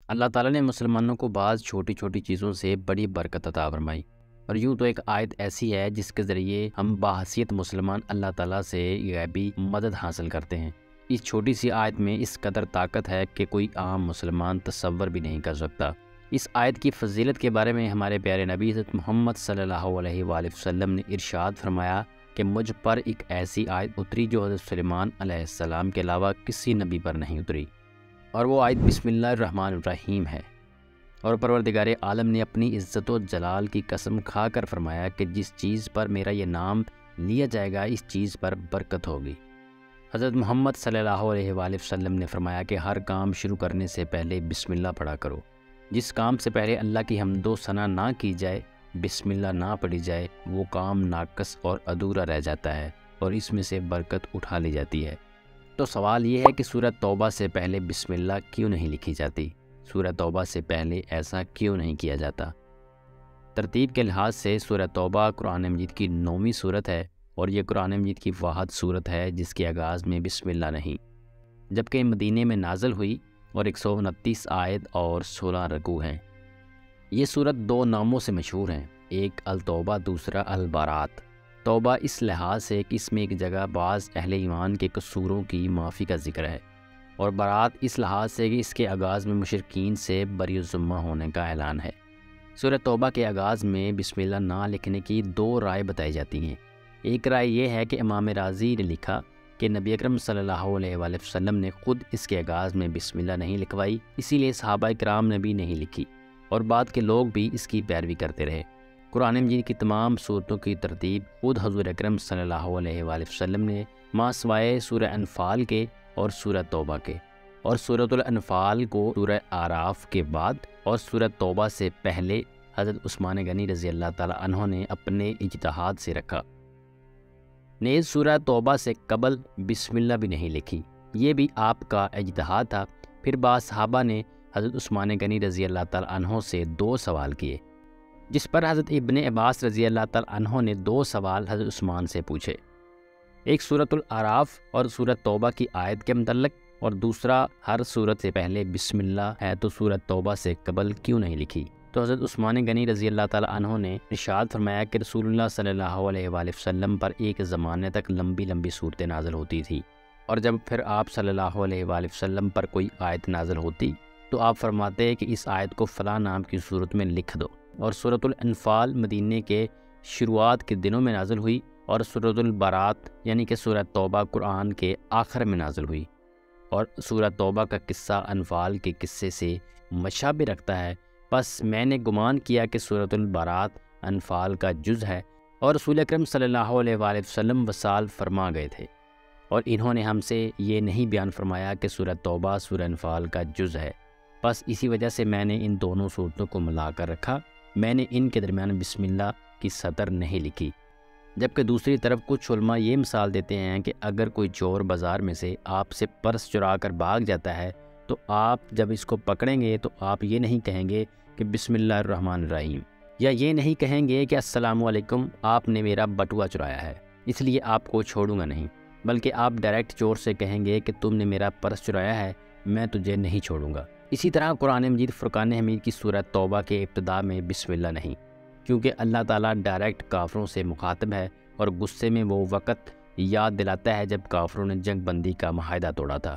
اللہ تعالیٰ نے مسلمانوں کو بعض چھوٹی چھوٹی چیزوں سے بڑی برکت عطا فرمائی، اور یوں تو ایک آیت ایسی ہے جس کے ذریعے ہم بحیثیت مسلمان اللہ تعالیٰ سے غیبی مدد حاصل کرتے ہیں۔ اس چھوٹی سی آیت میں اس قدر طاقت ہے کہ کوئی عام مسلمان تصور بھی نہیں کر سکتا۔ اس آیت کی فضیلت کے بارے میں ہمارے پیارے نبی حضرت محمد صلی اللہ علیہ وآلہ وسلم نے ارشاد فرمایا کہ مجھ پر ایک ایسی آیت اتری جو حضرت سلیمان علیہ السلام کے علاوہ کسی نبی پر نہیں اتری، اور وہ آیت بسم اللہ الرحمن الرحیم ہے۔ اور پروردگار عالم نے اپنی عزت و جلال کی قسم کھا کر فرمایا کہ جس چیز پر میرا یہ نام لیا جائے گا اس چیز پر برکت ہوگی۔ حضرت محمد صلی اللہ علیہ وآلہ وسلم نے فرمایا کہ ہر کام شروع کرنے سے پہلے بسم اللہ پڑھا کرو۔ جس کام سے پہلے اللہ کی حمد و ثنا نہ کی جائے، بسم اللہ نہ پڑھی جائے، وہ کام ناقص اور ادھورا رہ جاتا ہے اور اس میں سے برکت اٹھا لی جاتی ہے۔ تو سوال یہ ہے کہ سورہ توبہ سے پہلے بسم اللہ کیوں نہیں لکھی جاتی؟ سورہ توبہ سے پہلے ایسا کیوں نہیں کیا جاتا؟ ترتیب کے لحاظ سے سورہ توبہ قرآن مجید کی 9ویں سورت ہے، اور یہ قرآن مجید کی واحد سورت ہے جس کے آغاز میں بسم اللہ نہیں، جبکہ مدینے میں نازل ہوئی اور 129 آیت اور 16 رکوع ہیں۔ یہ سورت 2 ناموں سے مشہور ہیں، ایک التوبہ، دوسرا البارات۔ توبہ اس لحاظ سے کہ اس میں ایک جگہ بعض اہل ایمان کے قصوروں کی معافی کا ذکر ہے، اور برات اس لحاظ سے کہ اس کے آغاز میں مشرکین سے بری الذمہ ہونے کا اعلان ہے۔ سورہ توبہ کے آغاز میں بسم اللہ نہ لکھنے کی 2 رائے بتائی جاتی ہیں۔ ایک رائے یہ ہے کہ امام راضی نے لکھا کہ نبی اکرم صلی اللہ علیہ وآلہ وسلم نے خود اس کے آغاز میں بسم اللہ نہیں لکھوائی، اسی لیے صحابہ کرام نے بھی نہیں لکھی، اور بعد کے لوگ بھی اس کی پیروی کرتے رہے۔ قرآن مجید کی تمام صورتوں کی ترتیب خود حضور اکرم صلی اللہ علیہ وآلہ وسلم نے ماں سوائے سورہ انفال کے اور سورہ توبہ کے، اور سورۃ الانفال کو سورہ اعراف کے بعد اور سورہ توبہ سے پہلے حضرت عثمان غنی رضی اللہ تعالیٰ عنہ نے اپنے اجتہاد سے رکھا۔ نیز سورہ توبہ سے قبل بسم اللہ بھی نہیں لکھی، یہ بھی آپ کا اجتہاد تھا۔ پھر بعض صحابہ نے حضرت عثمان غنی رضی اللہ تعالیٰ عنہ سے 2 سوال کیے، جس پر حضرت ابن عباس رضی اللہ تعالیٰ عنہ نے 2 سوال حضرت عثمان سے پوچھے، ایک سورۃ الاعراف اور سورۃ توبہ کی آیت کے متعلق، اور دوسرا ہر سورت سے پہلے بسم اللہ ہے تو سورۃ توبہ سے قبل کیوں نہیں لکھی؟ تو حضرت عثمان غنی رضی اللہ تعالیٰ عنہ نے ارشاد فرمایا کہ رسول اللہ صلی اللہ علیہ وآلہ وسلم پر ایک زمانے تک لمبی لمبی صورتیں نازل ہوتی تھی، اور جب پھر آپ صلی اللہ علیہ وآلہ وسلم پر کوئی آیت نازل ہوتی تو آپ فرماتے کہ اس آیت کو فلاں نام کی صورت میں لکھ دو۔ اور سورۃ الانفال مدینے کے شروعات کے دنوں میں نازل ہوئی، اور سورۃ البارات یعنی کہ سورہ توبہ قرآن کے آخر میں نازل ہوئی، اور سورہ توبہ کا قصہ انفال کے قصے سے مشابہ رکھتا ہے۔ پس میں نے گمان کیا کہ سورۃ البارات انفال کا جز ہے، اور رسول اکرم صلی اللہ علیہ وآلہ وسلم وصال فرما گئے تھے، اور انہوں نے ہم سے یہ نہیں بیان فرمایا کہ سورہ توبہ سورہ انفال کا جز ہے، پس اسی وجہ سے میں نے ان دونوں صورتوں کو ملا کر رکھا، میں نے ان کے درمیان بسم اللہ کی سطر نہیں لکھی۔ جبکہ دوسری طرف کچھ علماء یہ مثال دیتے ہیں کہ اگر کوئی چور بازار میں سے آپ سے پرس چرا کر بھاگ جاتا ہے تو آپ جب اس کو پکڑیں گے تو آپ یہ نہیں کہیں گے کہ بسم اللہ الرحمن الرحیم، یا یہ نہیں کہیں گے کہ السلام علیکم، آپ نے میرا بٹوا چرایا ہے اس لیے آپ کو چھوڑوں گا نہیں، بلکہ آپ ڈائریکٹ چور سے کہیں گے کہ تم نے میرا پرس چرایا ہے، میں تجھے نہیں چھوڑوں گا۔ اسی طرح قرآن مجید فرقان حمید کی سورہ توبہ کے ابتدا میں بسم اللہ نہیں، کیونکہ اللہ تعالیٰ ڈائریکٹ کافروں سے مخاطب ہے، اور غصے میں وہ وقت یاد دلاتا ہے جب کافروں نے جنگ بندی کا معاہدہ توڑا تھا۔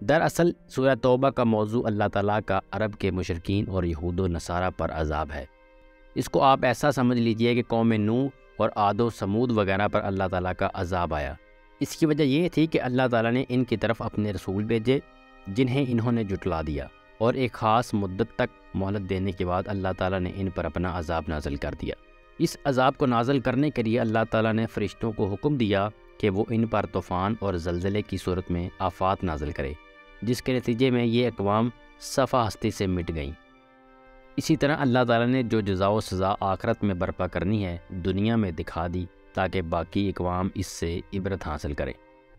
دراصل سورہ توبہ کا موضوع اللہ تعالیٰ کا عرب کے مشرکین اور یہود و نصارہ پر عذاب ہے۔ اس کو آپ ایسا سمجھ لیجئے کہ قوم نوح اور عاد و ثمود وغیرہ پر اللہ تعالیٰ کا عذاب آیا۔ اس کی وجہ یہ تھی کہ اللہ تعالیٰ نے ان کی طرف اپنے رسول بھیجے جنہیں انہوں نے جھٹلا دیا، اور ایک خاص مدت تک مہلت دینے کے بعد اللہ تعالیٰ نے ان پر اپنا عذاب نازل کر دیا۔ اس عذاب کو نازل کرنے کے لیے اللہ تعالیٰ نے فرشتوں کو حکم دیا کہ وہ ان پر طوفان اور زلزلے کی صورت میں آفات نازل کرے، جس کے نتیجے میں یہ اقوام صفحہ ہستی سے مٹ گئیں۔ اسی طرح اللہ تعالیٰ نے جو جزا و سزا آخرت میں برپا کرنی ہے دنیا میں دکھا دی، تاکہ باقی اقوام اس سے عبرت حاصل کریں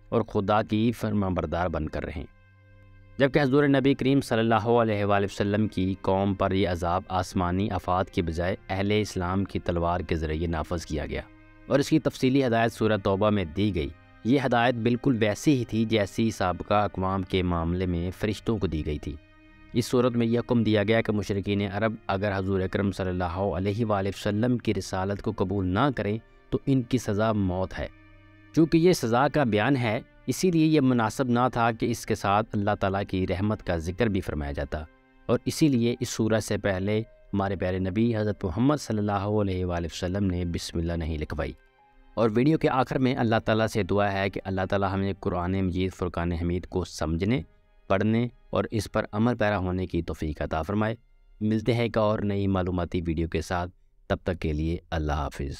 اور خدا کی فرما بردار بن کر رہیں۔ جبکہ حضور نبی کریم صلی اللہ علیہ وآلہ وسلم کی قوم پر یہ عذاب آسمانی آفات کی بجائے اہل اسلام کی تلوار کے ذریعے نافذ کیا گیا، اور اس کی تفصیلی ہدایت سورہ توبہ میں دی گئی۔ یہ ہدایت بالکل ویسی ہی تھی جیسی سابقہ اقوام کے معاملے میں فرشتوں کو دی گئی تھی، اس صورت میں یہ حکم دیا گیا کہ مشرکین عرب اگر حضور اکرم صلی اللہ علیہ وآلہ وسلم کی رسالت کو قبول نہ کریں تو ان کی سزا موت ہے۔ چونکہ یہ سزا کا بیان ہے، اسی لیے یہ مناسب نہ تھا کہ اس کے ساتھ اللہ تعالیٰ کی رحمت کا ذکر بھی فرمایا جاتا، اور اسی لیے اس سورہ سے پہلے ہمارے پیارے نبی حضرت محمد صلی اللہ علیہ وآلہ وسلم نے بسم اللہ نہیں لکھوائی۔ اور ویڈیو کے آخر میں اللہ تعالیٰ سے دعا ہے کہ اللہ تعالیٰ ہمیں قرآن مجید فرقان حمید کو سمجھنے، پڑھنے اور اس پر عمل پیرا ہونے کی توفیق عطا فرمائے۔ ملتے ہیں ایک اور نئی معلوماتی ویڈیو کے ساتھ، تب تک کے لیے اللہ حافظ۔